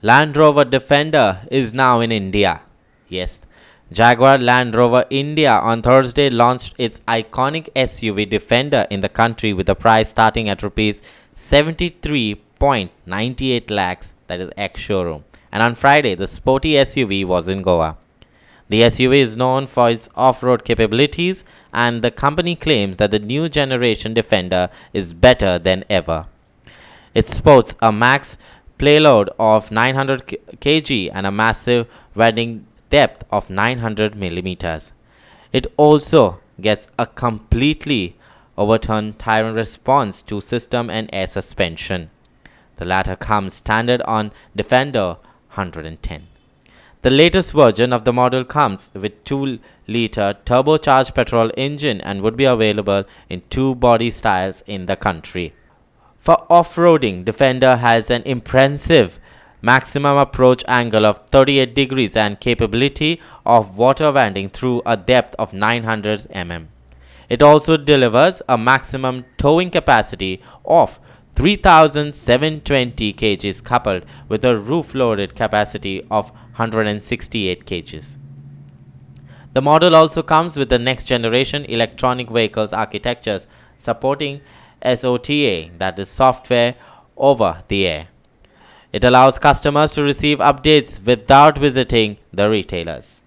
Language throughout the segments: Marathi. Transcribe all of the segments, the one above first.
Land Rover Defender is now in India. Yes, Jaguar Land Rover India on Thursday launched its iconic SUV Defender in the country with a price starting at rupees 73.98 lakhs, that is ex-showroom. And on Friday, the sporty SUV was in Goa. The SUV is known for its off-road capabilities, and the company claims that the new generation Defender is better than ever. It sports a max payload of 900 kg and a massive wedding depth of 900 millimeters. It also gets a completely overturned Tyrant response to system and air suspension. The latter comes standard on Defender 110. The latest version of the model comes with 2-liter turbocharged petrol engine and would be available in two body styles in the country. For off-roading, Defender has an impressive maximum approach angle of 38 degrees and capability of water wanding through a depth of 900 mm. It also delivers a maximum towing capacity of 3,720 kgs coupled with a roof-loaded capacity of 168 kgs. The model also comes with the next-generation electronic vehicles architectures supporting SOTA, that is software over the air. It allows customers to receive updates without visiting the retailers.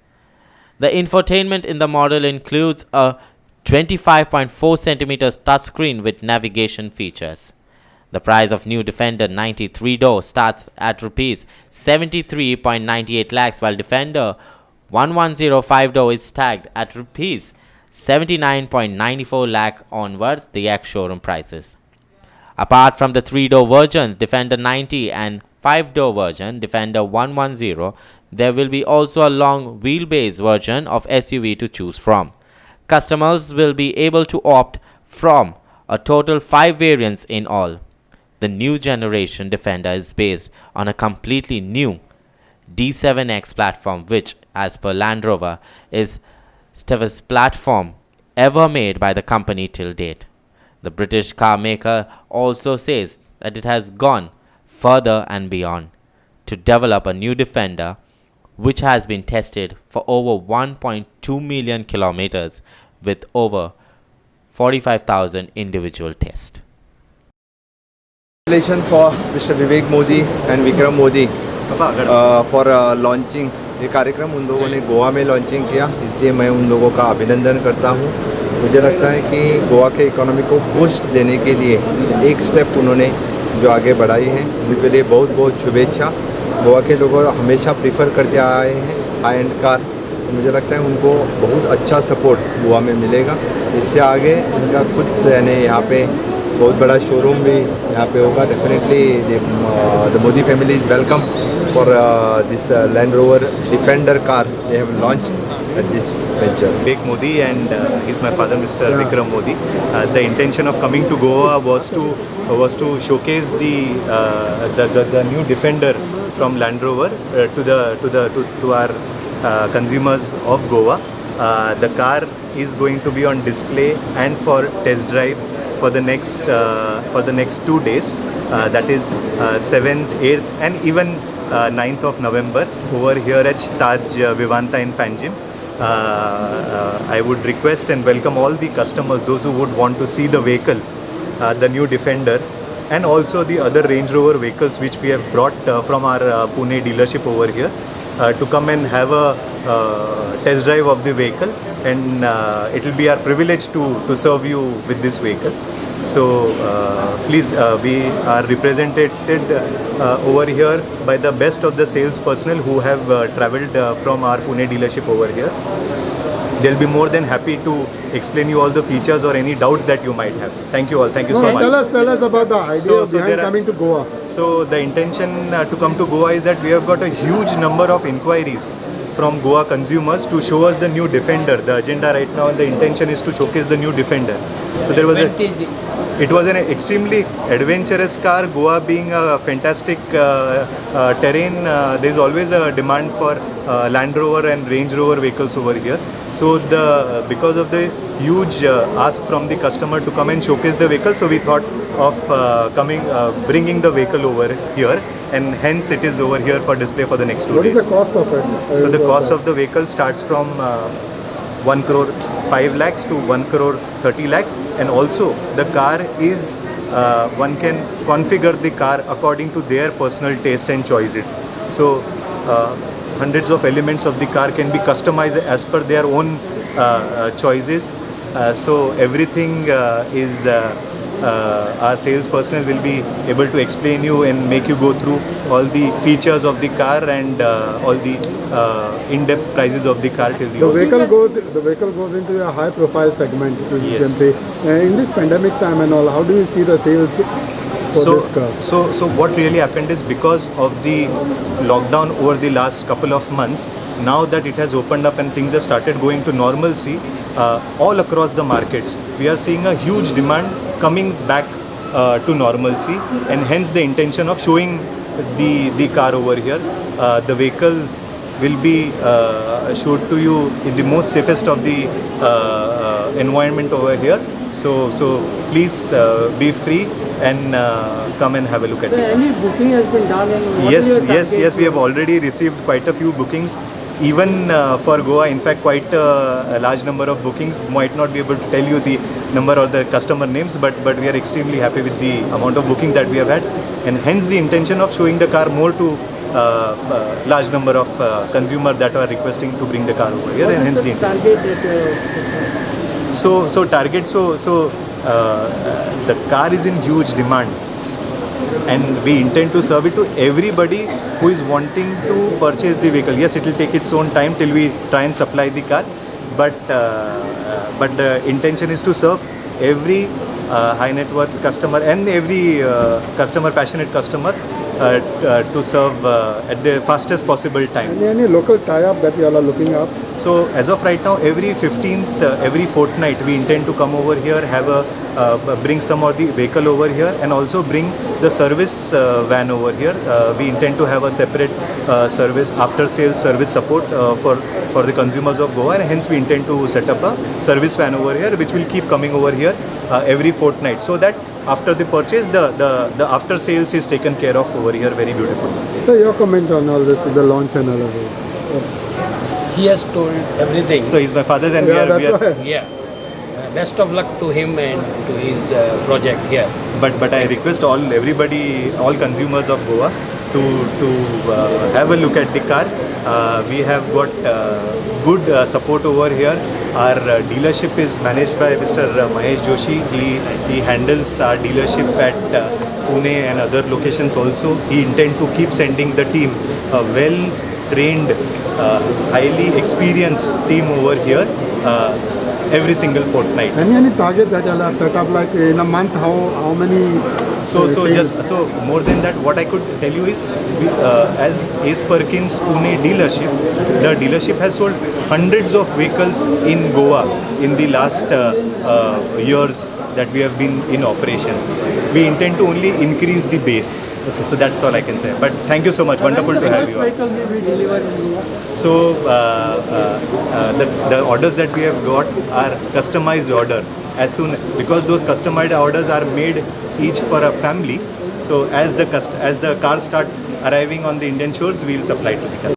The infotainment in the model includes a 25.4 cm touchscreen with navigation features. The price of new Defender 93-door starts at rupees 73.98 lakhs, while Defender 1105-door is tagged at rupees 79.94 lakh onwards, the ex-showroom prices. Apart from the 3-door versions, Defender 90 and 5-door version, Defender 110, there will be also a long wheelbase version of SUV to choose from. Customers will be able to opt from a total 5 variants in all. The new generation Defender is based on a completely new D7X platform, which, as per Land Rover, is stiffest platform ever made by the company till date. The British car maker also says that it has gone further and beyond to develop a new Defender which has been tested for over 1.2 million kilometers with over 45,000 individual tests. Congratulations for Mr. Vivek Modi and Vikram Modi for launching. ये कार्यक्रम उन लोगों ने गोवा में लॉन्चिंग किया, इसलिए मैं उन लोगों का अभिनंदन करता हूँ। मुझे लगता है कि गोवा के इकोनॉमी को बूस्ट देने के लिए एक स्टेप उन्होंने जो आगे बढ़ाई है, उनके लिए बहुत बहुत शुभेच्छा। गोवा के लोग हमेशा प्रीफर करते आए हैं हाई एंड कार, मुझे लगता है उनको बहुत अच्छा सपोर्ट गोवा में मिलेगा। इससे आगे इनका खुद यानी यहाँ पे बहुत बड़ा शोरूम भी यहाँ पे होगा। Definitely the Modi family is welcome for this Land Rover Defender car they have launched at this venture. Vivek Modi and he's my father, Mr. Vikram Modi. The intention of coming to Goa was to showcase the new Defender from Land Rover to our consumers of Goa. The car is going to be on display and for test drive for the next 2 days. That is 7th, 8th, and even 9th of November over here at Taj Vivanta in Panjim. I would request and welcome all the customers, those who would want to see the vehicle, the new Defender, and also the other Range Rover vehicles which we have brought from our Pune dealership over here, to come and have a test drive of the vehicle, and it will be our privilege to serve you with this vehicle. So please, we are represented over here by the best of the sales personnel who have travelled from our Pune dealership over here. They'll be more than happy to explain you all the features or any doubts that you might have. Thank you all. Thank you so much. Tell us about the idea behind coming to Goa. So the intention to come to Goa is that we have got a huge number of inquiries from Goa consumers to show us the new Defender. The agenda right now and the intention is to showcase the new Defender. So there was it was an extremely adventurous car. Goa being a fantastic terrain, there is always a demand for Land Rover and Range Rover vehicles over here. So because of the huge ask from the customer to come and showcase the vehicle, so we thought of bringing the vehicle over here and hence it is over here for display for the next 2 What is days. the cost of it? So the cost of the vehicle starts from 1 crore 5 lakhs to 1 crore 30 lakhs, and also the car is one can configure the car according to their personal taste and choices. So hundreds of elements of the car can be customized as per their own choices. So everything is our sales personnel will be able to explain you and make you go through all the features of the car and all the in-depth prices of the car till The vehicle goes into a high-profile segment, you Yes. can say. In this pandemic time and all, how do you see the sales for this car? So what really happened is, because of the lockdown over the last couple of months, now that it has opened up and things have started going to normalcy, all across the markets, we are seeing a huge demand coming back to normalcy, and hence the intention of showing the car over here. The vehicle will be showed to you in the most safest of the environment over here. So please be free and come and have a look at it. Any booking has been done? And what is your target? We have already received quite a few bookings. Even for Goa, in fact, quite a large number of bookings. Might not be able to tell you the number or the customer names, but we are extremely happy with the amount of booking that we have had, and hence the intention of showing the car more to large number of consumer that are requesting to bring the car over here, and hence the intention. Target that So the car is in huge demand, and we intend to serve it to everybody who is wanting to purchase the vehicle. Yes, it will take its own time till we try and supply the car, but the intention is to serve every high net worth customer and every passionate customer to serve at the fastest possible time. Any local tie-up that you all are looking up? So as of right now, every 15th, every fortnight, we intend to come over here, have bring some of the vehicle over here, and also bring the service van over here. We intend to have a separate service, after-sales service support for the consumers of Goa, and hence we intend to set up a service van over here, which will keep coming over here every fortnight, so that after the purchase, the after sales is taken care of over here very beautifully. So your comment on all this, the launch and all of it? He has told everything. So he's my father, and Yeah, we that's are. why. Yeah. Best of luck to him and to his project here. But I request everybody, all consumers of Goa to have a look at the car. We have got good support over here. Our dealership is managed by Mr. Mahesh Joshi. He handles our dealership at Pune and other locations also. He intends to keep sending the team, a well-trained, highly experienced team over here every single fortnight. Any target that you all have set up, like in a month, how many? So more than that, what I could tell you is, as Ace Perkins Pune dealership, the dealership has sold hundreds of vehicles in Goa in the last years that we have been in operation. We intend to only increase the base. So that's all I can say. But thank you so much. Wonderful to have you all. vehicle may be delivered in Goa? So the orders that we have got are customized order. Because those customized orders are made each for a family. So as the cars start arriving on the Indian shores, we will supply to the customer.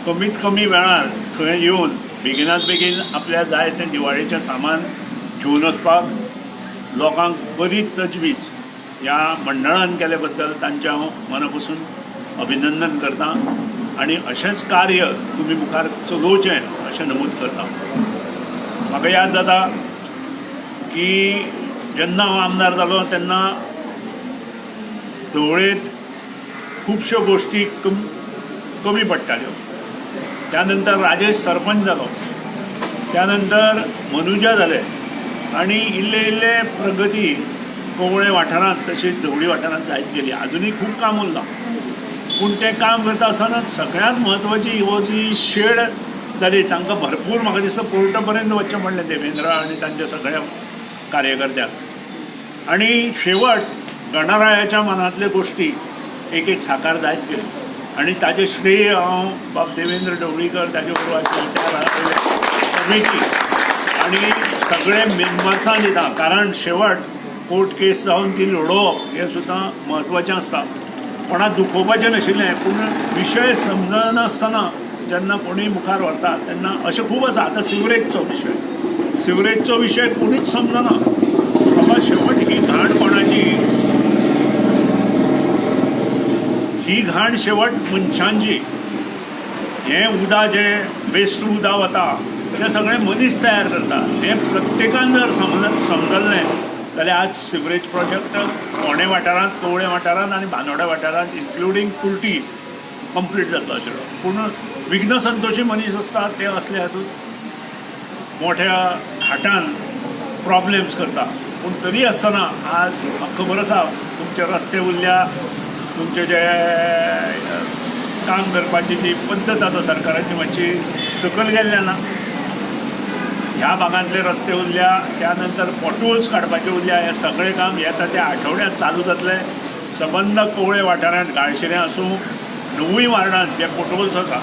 कमीत कमी वेळार थंय येवन बेगिनात बेगीन आपल्या जाय तें दिवाळेचें सामान घेवन वचपाक लोकांक बरी तजवीज ह्या मंडळान केले बद्दल तांचें हांव मनापासून अभिनंदन करतां आनी अशेंच कार्य तुमी मुखार चलोवचें अशें नमूद करतां. म्हाका याद जाता की जेन्ना हांव आमदार जालो तेन्ना धवळेंत खुबश्यो गोश्टी कमी पडटाल्यो. त्यानंतर राजेश सरपंच जालो, त्यानंतर मनुजा जाले आनी इल्ले इल्ले प्रगती कोवळे वाठारांत तशीच धवळी वाठारांत जायत गेली. आजुनूय खूब काम उरलां, पूण तें काम करता आसतना सगळ्यांत म्हत्वाची हो जी शेड जाली तांकां भरपूर म्हाका दिसता कोर्टा पर्यंत वचचें पडलें देवेंद्र आनी तांच्या सगळ्या कार्यकर्त्यांक. आनी शेवट गणरायाच्या मनांतल्यो गोश्टी एक एक साकार जायत गेली आनी ताजें श्रेय हांव बाब देवेंद्र ढवळीकर ताजे बरोबर समिती आनी सगळे मेंबर्सां दिता. कारण शेवट कोर्ट केस जावन ती लडोवप हें सुद्दां म्हत्वाचें आसता. कोणाक दुखोवपाचें नाशिल्लें, पूण विशय समजनासतना जेन्ना कोणूय मुखार व्हरता तेन्ना अशें खूब आसा. आतां सिवरेजचो विशय कोणूच समजना. बाबा शेवट ही घाण कोणाची, ही घाण शेवट मनशांची. हें उदक जें वेस्ट उदक वता तें सगळें मनीस तयार करता. हें प्रत्येकान जर समजलें जाल्यार आज सिवरेज प्रोजेक्ट फोंडे वाठारांत, कवळे वाठारांत आनी बांदोड्या वाठारांत इन्क्लुडींग कुर्टी कंप्लीट जातलो आशिल्लो. पूण विघ्न संतोशी मनीस आसता ते असले हातूंत मोठ्या हाटान प्रॉब्लेम्स करता. पूण तरी आसतना आज म्हाका खबर आसा तुमचे रस्ते उरल्या, तुमचे जे काम करपाची जी पद्दत आसा सरकाराची मातशी सकयल गेल्ल्या ना. ह्या भागांतले रस्ते उरल्या, त्यानंतर पॉटहोल्स काडपाचे उरल्या. हें सगळें काम येता त्या आठवड्यांत चालू जातलें. सबंद कवळे वाठारांत गाळशिरें आसूं, 9 वार्डांत जे पॉटहोल्स आसा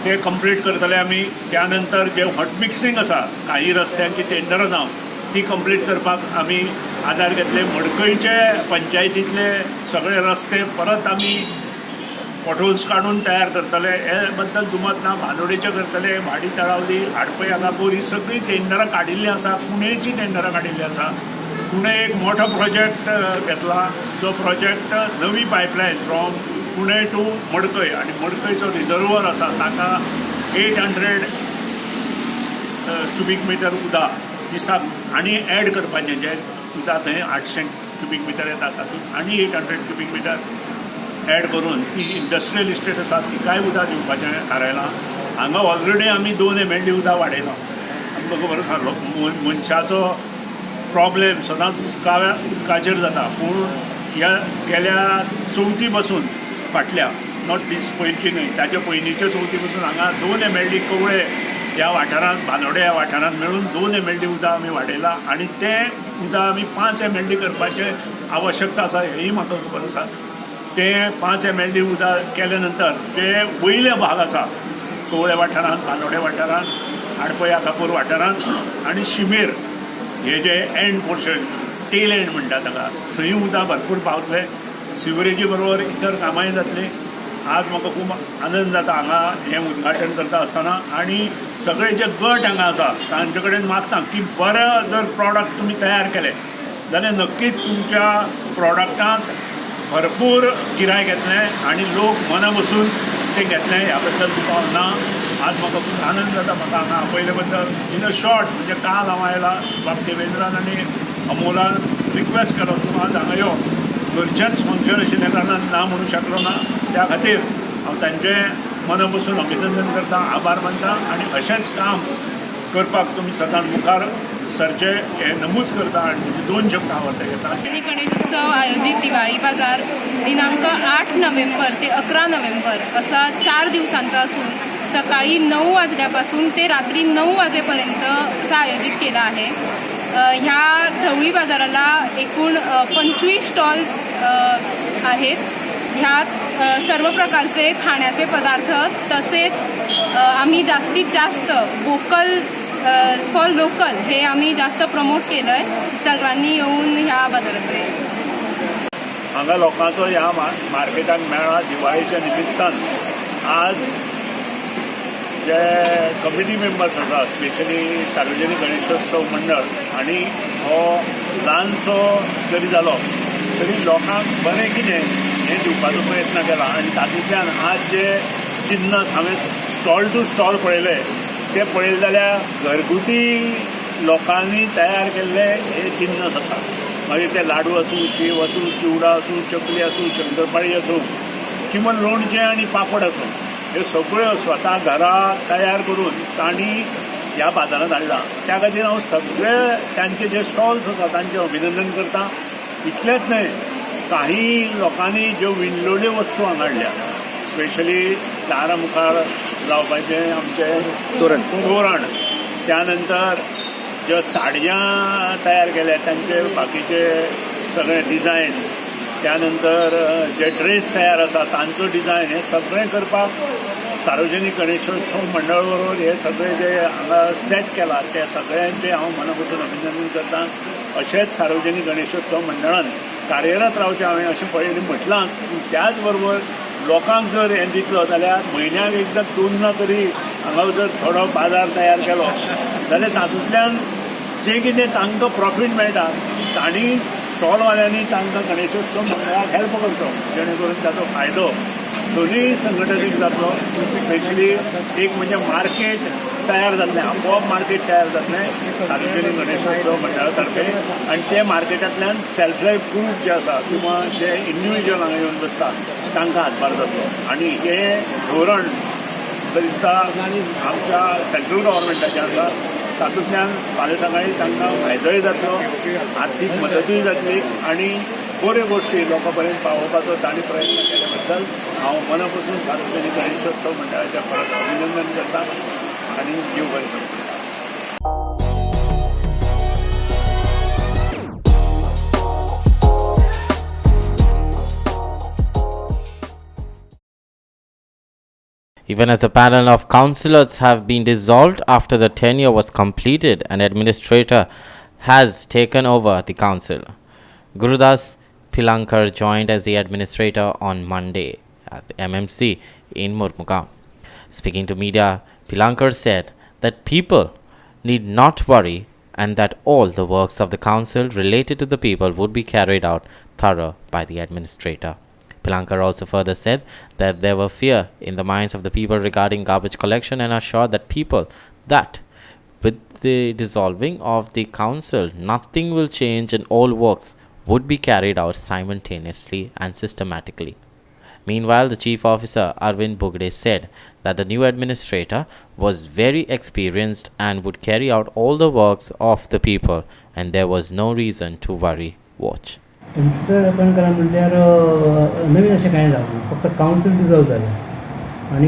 ते कंप्लीट करतले आमी. त्यानंतर जे हॉट मिक्सिंग आसा काही रस्त्यांची टेंडरां जावन ती कंप्लीट करपाक आमी आदार घेतले. मडकयचे पंचायतींतले सगळे रस्ते परत आमी पॉटहोल्स काडून तयार करतले. हे बद्दल दुमत ना. बांदोडेचे करतले, भाडी तळावली, हाडपय आगापूर ही सगळी टेंडरां काडिल्लीं आसा. पुणेची टेंडरां काडिल्लीं आसा. पुणे एक मोठो प्रोजेक्ट घेतला, जो प्रोजेक्ट नवी पायपलायन फ्रॉम पुणे टू मडकय आनी मडकयचो रिजर्वर आसा ताका 800 क्युबिक मिटर उदक दिसाक आनी एड करपाचें. जें उदक थंय 800 क्युबिक मिटर येता तातूंत आनी 800 क्युबिक मिटर एड करून ती इंडस्ट्रियल इस्टेट आसा तिकाय उदक दिवपाचें थारायलां. हांगा ऑलरेडी आमी 2 MLD उदक वाडयलां. आमकां खबर आसा मनशाचो प्रॉब्लेम सदांच उदकाचेर जाता. पूण ह्या गेल्या चवथी पासून फाटल्या नॉट दीस पयलींची न्हय, ताचे पयलींच्या चवथी पासून हांगा 2 MLD कवळे ह्या वाठारांत, बांदोडे ह्या वाठारांत मेळून 2 MLD उदक आमी वाडयलां. आनी तें उदक आमी 5 MLD करपाचें आवश्यकता आसा हेंय म्हाका खबर आसा. तें 5 MLD उदक केल्या नंतर जे वयले भाग आसा कवळे वाठारांत, बांदोडे वाठारांत, हाडपय आगापूर वाठारांत आनी शिमेर हे जे एंड पोर्शन टेल एंड म्हणटा ताका, थंय उदक भरपूर पावतलें. सिवरेजी बरोबर इतर कामांय जातलीं. आज म्हाका खूब आनंद जाता हांगा हें उद्घाटन करता आसतना. आनी सगळे जे गट हांगा आसा तांचे कडेन मागता की बरें जर प्रॉडक्ट तुमी तयार केले जाल्यार नक्कीच तुमच्या प्रॉडक्टांत भरपूर गिरायक येतलें आनी लोक मना बसून ते घेतलें. ह्या बद्दल दुबाव ना. आज म्हाका खूब आनंद जाता म्हाका हांगा आपयले बद्दल. इन अ शॉर्ट म्हणजे काल हांव आयला बाब देवेंद्रान आनी अमोलान रिक्वेस्ट केलो तूं आज हांगा यो. घरचेंच फंक्शन आशिल्ल्या कारणान ना म्हणूंक शकलो ना. त्या खातीर हांव तांचें मना बसून अभिनंदन करता, आभार मानता. आनी अशेंच काम करपाक तुमी सदांच मुखार सरचे हे नमूद करता आनी तुजी 2 शब्द हांव आतां घेता. गणेश उत्सव आयोजित दिवाळी बाजार दिनांक 8 नोव्हेंबर ते 11 नोव्हेंबर असा 4 दिवसांचा असून सकाळी 9 वाजल्यापासून ते रात्री 9 वाजेपर्यंत असा आयोजित केला आहे. ह्या ढवळी बाजाराला एकूण 25 स्टॉल्स आहेत. ह्यात सर्व प्रकारचे खाण्याचे पदार्थ तसेच आम्ही जास्तीत जास्त वोकल फॉर लोकल हे आम्ही जास्त प्रमोट केलं आहे. सर्वांनी येऊन ह्या बाजाराचे हांगा लोकांचो ह्या मार्केटाक मेळ्ळा दिवाळीच्या निमित्तान. आज जे कमिटी मेंबर्स आसा स्पेशली सार्वजनीक गणेशोत्सव मंडळ आणि हो ल्हानसो जरी जालो तरी लोकांक बरें कितें हें दिवपाचो प्रयत्न केला आनी तातूंतल्यान आज जे जिन्नस हांवें स्टॉल टू स्टॉल पळयले ते पळयले जाल्यार घरगुती लोकांनी तयार केल्ले हे जिन्नस आसा. मागीर ते लाडू आसूं, शेव आसूं, चिवडा आसूं, चकली आसूं, शंकरपाळी आसूं किंवा लोणचें आनी पापड आसूं, हे सगळ्यो स्वता घरा तयार करून तांणी ह्या बाजारांत हाडला. त्या खातीर हांव सगळे तांचे जे स्टॉल्स आसा तांचें अभिनंदन करता. इतलेंच न्हय, काही लोकांनी ज्यो विणलोल्यो वस्तू हांगा हाडल्या, स्पेशली दारा मुखार लावपाचें आमचें तोरण, त्यानंतर ज्यो साडयां तयार केल्या तांचे बाकीचे सगळे डिझायन्स, त्यानंतर जे ड्रेस तयार आसा तांचो डिझायन, हे सगळें करपाक सार्वजनीक गणेशोत्सव मंडळ बरोबर हे सगळे जे हांगा सेट केला ते सगळ्यांचे हांव मना पासून अभिनंदन करता. अशेंच सार्वजनीक गणेशोत्सव मंडळान कार्यरत रावचें हांवें अशें पयलीं म्हटलांच. त्याच बरोबर लोकांक जर हें दितलो जाल्यार म्हयन्याक एकदां दोनदां तरी हांगा जर थोडो बाजार तयार केलो जाल्यार तातूंतल्यान जें कितें तांकां प्रॉफीट मेळटा तांणी स्टॉलवाल्यांनी तांकां गणेशोत्सव मंडळाक हेल्प करचो, जेणे करून ताचो फायदो दोनूय संघटनेक जातलो. स्पेशली एक म्हणजे मार्केट तयार जातलें, आपोआप मार्केट तयार जातलें सार्वजनीक गणेशोत्सव मंडळा तर्फे, आनी ते मार्केटांतल्यान सेल्फ हेल्प ग्रूप जे आसा किंवा जे इंडिविज्युअल हांगा येवन बसतात तांकां हातभार जातलो. आनी हे धोरण दिसता आमच्या सेंट्रल गव्हर्मेंटाचें आसा, तातूंतल्यान फाल्यां सकाळीं तांकां फायदोय जातलो, आर्थीक मदतूय जातली आनी बऱ्यो गोश्टी लोकां पर्यंत पावोवपाचो तांणी प्रयत्न केले बद्दल हांव मना पासून सार्वजनीक गणेशोत्सव मंडळाचें परत अभिनंदन करता आनी जीव बरें करता. Even as the panel of councillors have been dissolved after the tenure was completed, an administrator has taken over the council. Gurudas Pilankar joined as the administrator on Monday at the MMC in Murmugaon. Speaking to media, Pilankar said that people need not worry and that all the works of the council related to the people would be carried out thorough by the administrator. Pilankar also further said that there were fear in the minds of the people regarding garbage collection and assured that people that with the dissolving of the council, nothing will change and all works would be carried out simultaneously and systematically. Meanwhile, the chief officer Arvind Bugde said that the new administrator was very experienced and would carry out all the works of the people and there was no reason to worry. Watch. आपण करा म्हटल्यार नवीन अशें कांय जावना, फक्त कावन्सील डिजॉल्व जालें आनी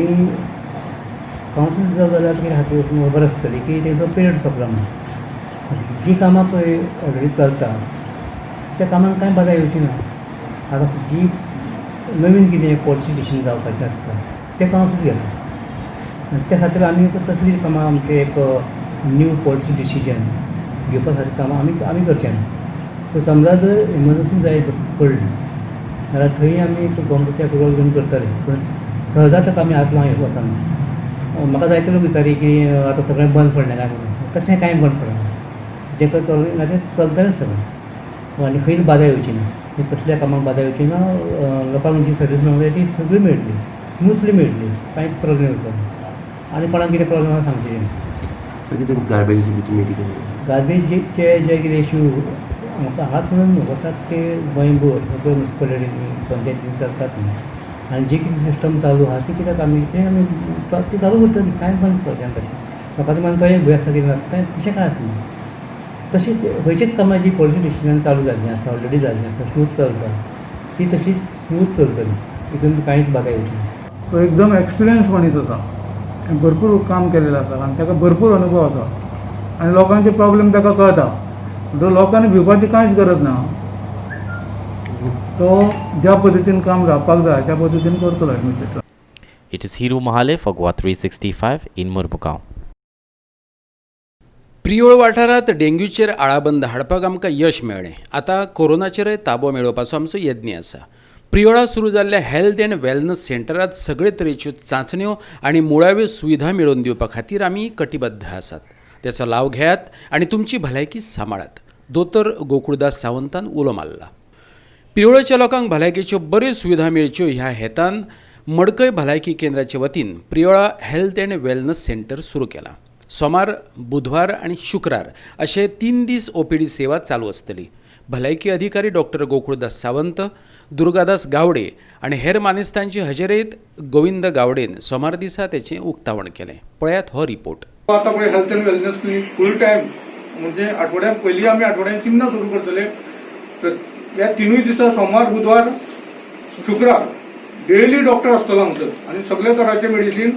कावन्सील डिजॉल्व जाल्यार कितें खातीर खबर आसतली की तेजो पिरियड सोंपला म्हणून. जीं कामां पळय ऑलरेडी चलता त्या कामांक कांय बाधा येवची ना. आतां जी नवीन कितें पॉलिसी डिसिजन जावपाचें आसता तें कावन्सील घेता आनी त्या खातीर आमी तसलीं कामां आमचें एक न्यू पॉलिसी डिसिजन घेवपा खातीर कामां आमी करचें ना. सो समजा जर इमर्जन्सी जाय पडली जाल्यार थंय आमी गव्हर्मेंटाच्या अप्रुवल घेवन करतले, पूण सहजाच आमी हात लावन वचना. म्हाका जायते लोक विचारी की आतां सगळें बंद पडलें काय म्हणून. तशें कांय बंद पडना, जें चलना तें चलतलेंच सगळें आनी खंयच बाधा येवची ना. कसल्या कामाक बाधा येवची ना. लोकांक जी सर्वीस मेळूंक जाय ती सगळी मेळटली, स्मूथली मेळटली, कांयच प्रॉब्लेम येवचो ना आनी कोणाक कितें प्रॉब्लेम आसा सांगचें ना. सो कितें गार्बेजीचे जे कितें इश्यू म्हाका हात म्हणून वतात ते गोंयभर सगळे म्युनिसिपालिटीनी पंचायतीनी चलतात न्ही, आनी जे कितें सिस्टम चालू आहा ते कित्याक आमी ते चालू करतली, कांय बंद करचें ना. तशें लोकांचें मन तो एक भंय आसता कितें कांय तशें कांय आसना. तशीच खंयचीच कामां जी पॉलिसी डिसिजन चालू जाल्लीं आसा, ऑलरेडी जाल्लीं आसा, स्मूथ चलता ती तशीच स्मूथ चलतली, हितून कांयच बाधा येवची ना. तो एकदम एक्सपिरियन्स मनीस आसा, भरपूर काम केलेलं आसा आनी ताका भरपूर अनुभव आसा आनी लोकांचे प्रॉब्लेम ताका कळटा. तो लोकांनी भिवपाची कांयच गरज ना. तो ज्या पद्दतीन काम जावपाक जाय त्या पद्दतीन करतलो administrator. It is Hiru Mahale for Goa 365 in Murmugao. Priol वाठारांत डेंग्यूचेर आळाबंद हाडपाक आमकां यश मेळ्ळें. आतां कोरोनाचेरय ताबो मेळोवपाचो आमचो यत्न आसा. प्रियोळा सुरू जाल्ल्या हेल्थ अँड वेलनस सेंटरांत सगळे तरेच्यो चांचण्यो आनी मुळाव्यो सुविधा मेळोवन दिवपा खातीर आमी कटिबद्ध आसात. त्याचो लाव घेयात आनी तुमची भलायकी सांबाळात. दोतोर गोकुळदास सावंतान उलो मारला. प्रियोळच्या लोकांक भलायकेच्यो बऱ्यो सुविधा मेळच्यो ह्या हेतान मडकय भलायकी केंद्राचे वतीन प्रियोळा हेल्थ अँड वेलनस सेंटर सुरू केला. सोमार, बुधवार आनी शुक्रार अशे 3 दीस ओपीडी सेवा चालू आसतली. भलायकी अधिकारी डॉक्टर गोकुळदास सावंत, दुर्गादास गावडे आनी हेर मानेस्तांचे हजेरेंत गोविंद गावडेन सोमार दिसा तेचें उक्तावण केलें. पळयात हो रिपोर्ट. आता पळय health and wellness clinic full time म्हणजे आठवड्याक पयलीं आमी आठवड्याक 3 सुरू करतले. तर ह्या 3 दिसा सोमार, बुधवार, शुक्रार डेली डॉक्टर आसतलो हांगसर आनी सगळे तरांचे मेडिसीन,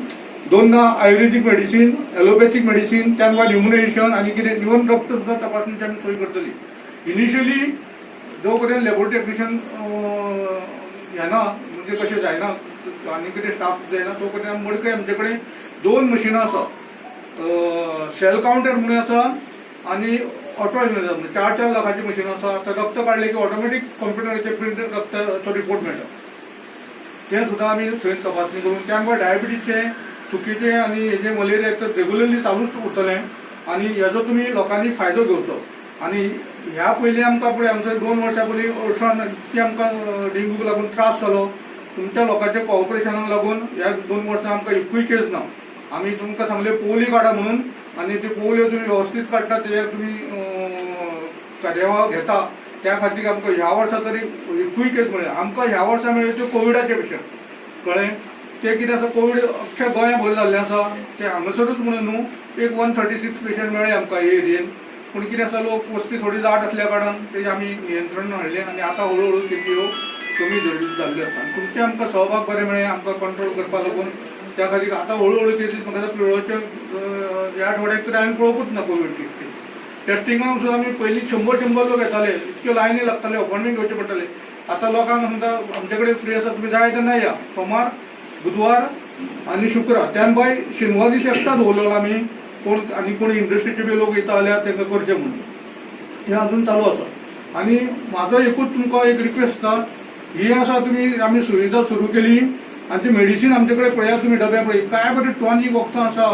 2 आयुर्वेदीक मेडिसीन, एलोपॅथीक मेडिसीन, त्या भायर इम्युनायझेशन आनी कितें इवन रक्त सुद्धा तपासणीची आमी सोय करतली. इनिशियली जो पर्यंत लॅबोरेटरी टेक्निशियन येना म्हणजे कशें जायना आनी कितें स्टाफ जायना तो पर्यंत मडकय आमचे कडेन 2 मशिनां आसा. सेल काउंटर म्हणून आसा आनी ऑटोमेटिक 4 लाखाची मशीन आसा. आतां रक्त काडले की ऑटोमॅटीक कंप्युटराचेर प्रिंट रक्ताचो रिपोर्ट मेळटा. ते सुद्दां आमी थंय तपासणी करून त्या भायर डायबिटीजचे, चुकीचे आनी हेजे मलेरिया तर रेग्युलरली चालूच उरतलें आनी हेजो तुमी लोकांनी फायदो घेवचो. आनी ह्या पयलीं आमकां पळय हांगसर 2 वर्सां पयलीं अडचण की आमकां डेंग्यूक लागून त्रास जालो. तुमच्या लोकांच्या कॉपरेशनाक लागून ह्या 2 वर्सां आमकां एकूय केस ना. आमी तुमकां सांगलें पोलियो काडा म्हणून आनी ती पोलियो तुमी वेवस्थीत काडटा तेजेर तुमी कार्यावळ घेता. त्या खातीर आमकां ह्या वर्सा तरी एकूय केस मेळ्ळे. आमकां ह्या वर्सा मेळ्ळे त्यो कोविडाचे पेशंट कळ्ळें. ते कितें आसा कोविड अख्ख्या गोंया भर जाल्लें आसा. ते हांगासरूच म्हणून न्हू एक 136 पेशंट मेळ्ळे आमकां हे एरियेन. पूण कितें आसा लोक वस्ती थोडी जाट आसल्या कारणान तेजें आमी नियंत्रण हाडलें आनी आतां हळू हळू केसी कमी जाल्ल्यो आसा. तुमचे आमकां सहभाग बरें मेळ्ळें आमकां कंट्रोल करपा लागून. त्या खातीर आतां हळू हळू केसीस म्हाका पिळोवचे ह्या आठवड्याक तरी आमी पळोवंकूच ना कोवीड टेस्टिंगाक सुद्दां आमी पयलीं 100 लोक येताले. इतक्यो लायनी लागताले, अपॉइंटमेंट घेवचे पडटाले. आतां लोकांक म्हणटा आमचे कडेन फ्री आसा तुमी जाय तेन्ना या. सोमार, बुधवार आनी शुक्रार त्या भायर शेनवार दीस एकटाच दवरलेलो आमी. कोण इंडस्ट्रीचे बी लोक येता जाल्यार तांकां करचें म्हणून हें अजून चालू आसा. आनी म्हाजो एकूच तुमकां एक रिक्वेस्ट आसा ही आसा तुमी आमी सुविधा सुरू केली आनी ती मेडिसीन आमचे कडेन पळयात तुमी डब्या पळय काय बरें टॉनिक वखदां आसा.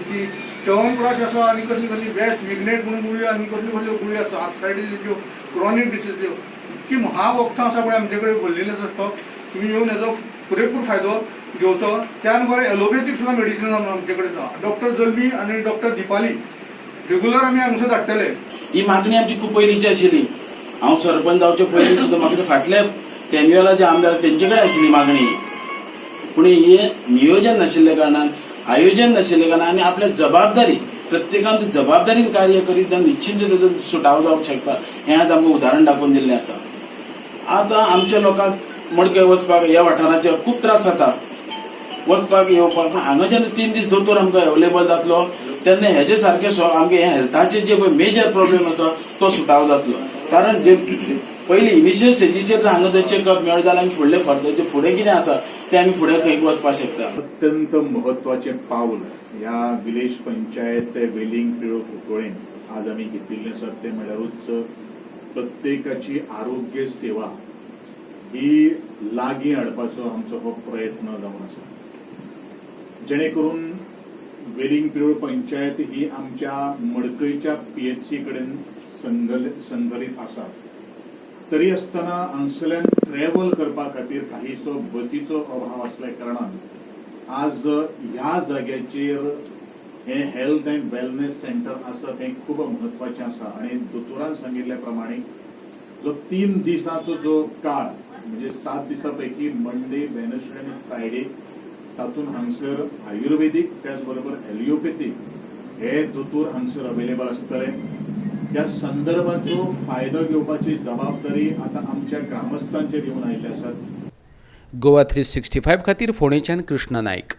ती च्यवनप्राश आसा आनी कसली कसली बेस्ट मिग्नेट म्हणून गुळयो आनी कसल्यो कसल्यो गुळयो आसा आर्थरायटीसच्यो, क्रॉनीक डिसीजच्यो इतकी म्हाग वखदां आसा पळय आमचे कडेन भरलेले आसा स्टॉक. तुमी येवन हेजो पुरेपूर फायदो घेवचो. त्यान बरें एलोपॅथीक सुद्दां मेडिसीन आमचे कडेन आसा. डॉक्टर जल्मी आनी डॉक्टर दिपाली रेग्युलर आमी हांगसर धाडटले. ही मागणी आमची खूप पयलींची आशिल्ली. हांव सरपंच जावचे पयलीं सुद्दां म्हाका फाटल्या टेन्युअला जे आमदार तेंचे कडेन आशिल्ली मागणी. पूण हे नियोजन नाशिल्ल्या कारणान, आयोजन नाशिल्ल्या कारणान आनी आपल्या जबाबदारी प्रत्येकान जबाबदारीन कार्य करीत निश्चिंत सुटावो जावंक शकता हें आज आमकां उदाहरण दाखोवन दिल्लें आसा. आतां आमच्या लोकांक मडके वचपाक ह्या वाठाराचे खूब त्रास जाता वचपाक येवपाक. हांगा जेन्ना 3 दीस दोतोर आमकां अवेलेबल जातलो तेन्ना हेजे सारके आमगे हे हेल्थाचे जे पळय मेजर प्रॉब्लेम आसा तो सुटावो जातलो. कारण जे पयलीं इनिशियल स्टेजीचेर हांगा जर चेकअप मेळ्ळो जाल्यार आमी फुडले फर्दर फुडें कितें आसा ते आमी फुडें खंय वचपाक शकता. अत्यंत महत्वाचें पावल ह्या विलेज पंचायत वेलिंग पिळो कुंकळेन आज आमी घेतिल्लें आसा तें म्हळ्यारूच प्रत्येकाची आरोग्य सेवा ही लागीं हाडपाचो आमचो हो प्रयत्न जावन आसा. जेणे करून वेलिंग पिळो पंचायत ही आमच्या मडकयच्या पीएचसी कडेन संघलीत आसा. तरी आसतना हांगसरल्यान ट्रॅव्हल करपा खातीर काहीसो बसीचो अभाव आसल्या कारणान आज ह्या जाग्याचेर हे हेल्थ अँड वेलनेस सेंटर आसा तें खूब म्हत्वाचें आसा. आनी दोतोरान सांगिल्ल्या प्रमाणे जो 3 दिसांचो जो काळ म्हणजे 7 दिसां पैकी मंडे, वेनसडे आनी फ्रायडे तातूंत हांगसर आयुर्वेदीक त्याच बरोबर एलिओपॅथीक हे दोतोर हांगसर अवेलेबल आसतले. त्या संदर्भाचो फायदो घेवपाची जबाबदारी आतां आमच्या ग्रामस्थांचेर येवन आयिल्ली आसात. गोवा 365 खातीर फोंडेच्यान कृष्णा नायक.